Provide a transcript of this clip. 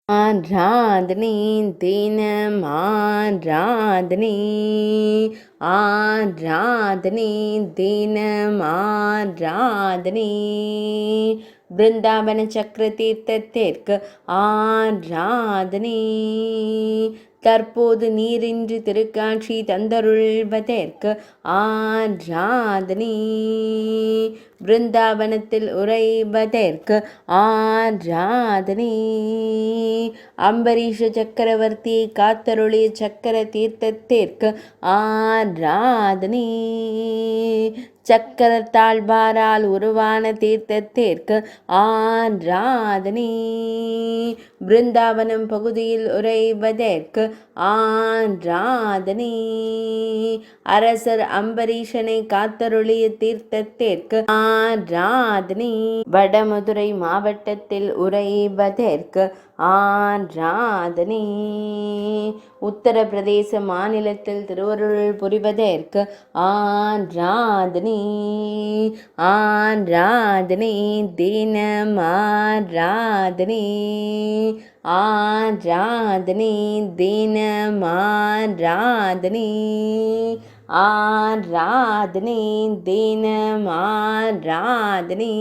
ஆராதனை தினம் ஆராதனை ஆராதனை தினம் ஆராதனை பிருந்தாவன சக்கர தீர்த்தத்திற்கு ஆராதனை தற்போது நீரின்றி திருக்காட்சி தந்தருள்வதற்கு ஆராதனை பிருந்தாவனத்தில் உறைவதற்கு ஆராதனை அம்பரீஷ சக்கரவர்த்தியை காத்தருளிய சக்கர தீர்த்தத்திற்கு ஆராதனை சக்கர தாழ்வாரால் உருவான தீர்த்தத்திற்கு ஆராதனை பிருந்தாவனம் பகுதியில் உறைவதற்கு ஆராதனை அரசர் அம்பரீஷனை காத்தருளிய தீர்த்தத்திற்கு ஆராதனை வடமதுரை மாவட்டத்தில் உறைவதற்கு ஆராதனை உத்தரப்பிரதேச மாநிலத்தில் திருவருள் புரிவதற்கு ஆராதனை ஆராதனை தினம் ஆராதனை ஆராதனை தினம் ஆராதனை ஆராதனை தினம் ஆராதனை